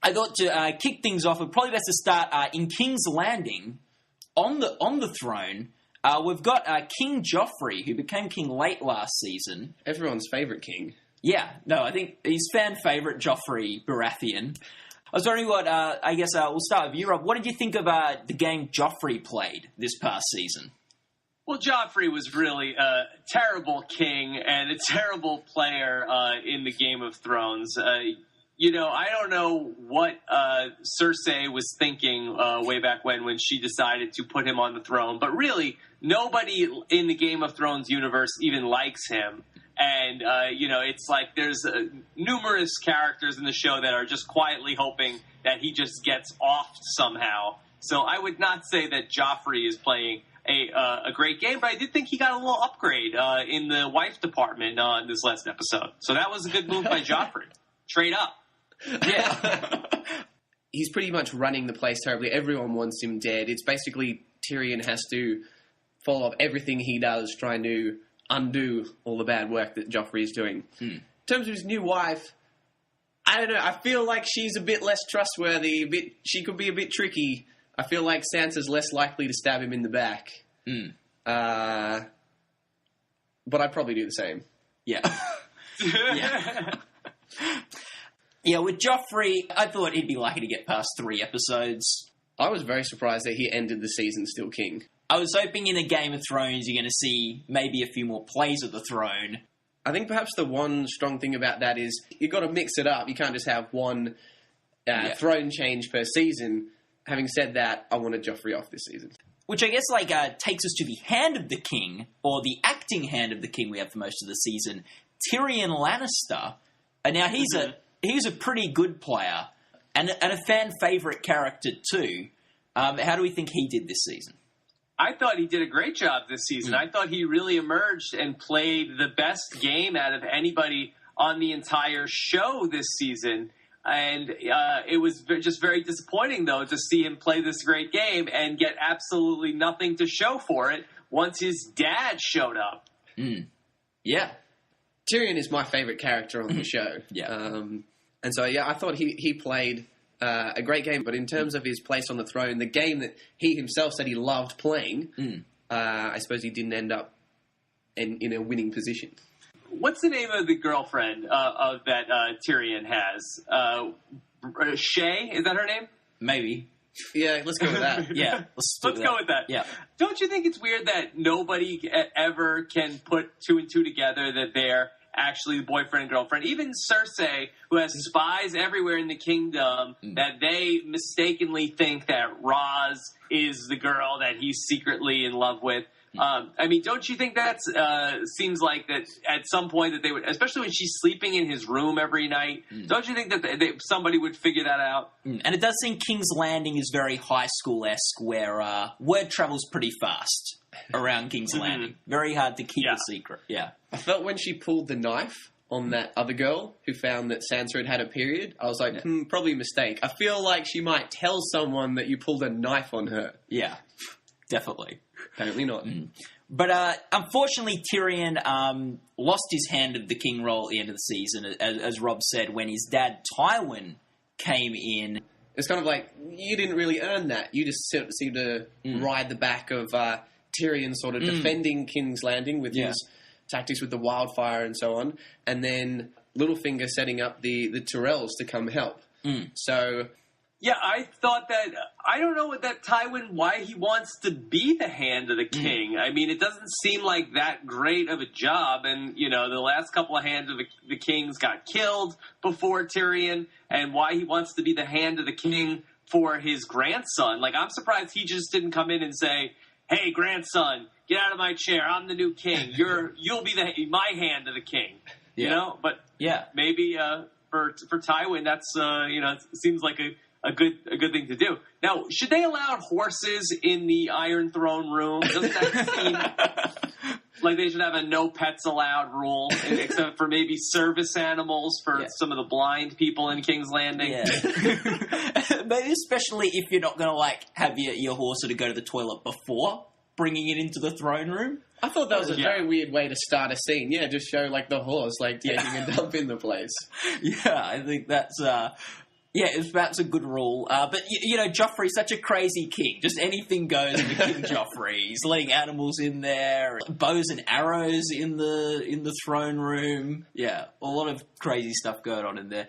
I thought to kick things off, it's probably best to start in King's Landing on the throne. We've got King Joffrey, who became king late last season. Everyone's favourite king. Yeah, no, I think he's fan favourite Joffrey Baratheon. I was wondering what, I guess we'll start with you, Rob. What did you think of the game Joffrey played this past season? Well, Joffrey was really a terrible king and a terrible player in the Game of Thrones. I don't know what Cersei was thinking way back when she decided to put him on the throne, but really, nobody in the Game of Thrones universe even likes him. And, it's like there's numerous characters in the show that are just quietly hoping that he just gets off somehow. So I would not say that Joffrey is playing a great game, but I did think he got a little upgrade in the wife department this last episode. So that was a good move by Joffrey. Trade up. Yeah. He's pretty much running the place terribly. Everyone wants him dead. It's basically Tyrion has to follow up everything he does, trying to undo all the bad work that Joffrey is doing. In terms of his new wife, I don't know. I feel like she's a bit less trustworthy. She could be a bit tricky. I feel like Sansa's less likely to stab him in the back. But I'd probably do the same. Yeah. Yeah, with Joffrey, I thought he'd be lucky to get past 3 episodes. I was very surprised that he ended the season still king. I was hoping in a Game of Thrones you're going to see maybe a few more plays of the throne. I think perhaps the one strong thing about that is you've got to mix it up. You can't just have one throne change per season. Having said that, I wanted Joffrey off this season. Which I guess takes us to the Hand of the King, or the acting Hand of the King we have for most of the season, Tyrion Lannister. And now he's a pretty good player and a fan favourite character too. How do we think he did this season? I thought he did a great job this season. I thought he really emerged and played the best game out of anybody on the entire show this season. And it was just very disappointing, though, to see him play this great game and get absolutely nothing to show for it once his dad showed up. Yeah. Tyrion is my favourite character on the show. And so, I thought he played a great game. But in terms of his place on the throne, the game that he himself said he loved playing, I suppose he didn't end up in a winning position. What's the name of the girlfriend of that Tyrion has? Shay? Is that her name? Maybe. Yeah, let's go with that. Yeah, let's go with that. Yeah. Don't you think it's weird that nobody ever can put 2 and 2 together, that they're actually the boyfriend and girlfriend? Even Cersei, who has spies everywhere in the kingdom, that they mistakenly think that Roz is the girl that he's secretly in love with. Don't you think that seems like that at some point that they would, especially when she's sleeping in his room every night, don't you think that somebody would figure that out? And it does seem King's Landing is very high school-esque, where word travels pretty fast around King's Landing. Very hard to keep a secret. Yeah. I felt when she pulled the knife on that other girl who found that Sansa had a period, I was like, probably a mistake. I feel like she might tell someone that you pulled a knife on her. Yeah, definitely. Apparently not. But unfortunately, Tyrion lost his Hand of the King role at the end of the season, as Rob said, when his dad Tywin came in. It's kind of like, you didn't really earn that. You just seemed to ride the back of Tyrion sort of defending King's Landing with his tactics with the wildfire and so on, and then Littlefinger setting up the Tyrells to come help. So... Yeah, I thought that, I don't know what that Tywin, why he wants to be the Hand of the King. I mean, it doesn't seem like that great of a job. And, the last couple of Hands of the Kings got killed before Tyrion. And why he wants to be the Hand of the King for his grandson. Like, I'm surprised he just didn't come in and say, hey, grandson, get out of my chair. I'm the new king. You'll be my Hand of the King. You know? But maybe for Tywin, that's, it seems like a good thing to do. Now, should they allow horses in the Iron Throne room? Doesn't that seem like they should have a no pets allowed rule, except for maybe service animals for some of the blind people in King's Landing? Yeah. Maybe especially if you're not going to have your horse to go to the toilet before bringing it into the throne room. I thought that was a very weird way to start a scene. Yeah, just show the horse taking a dump in the place. Yeah, I think that's Yeah, it was perhaps a good rule. But, Joffrey's such a crazy king. Just anything goes with King Joffrey. He's letting animals in there, bows and arrows in the throne room. Yeah, a lot of crazy stuff going on in there.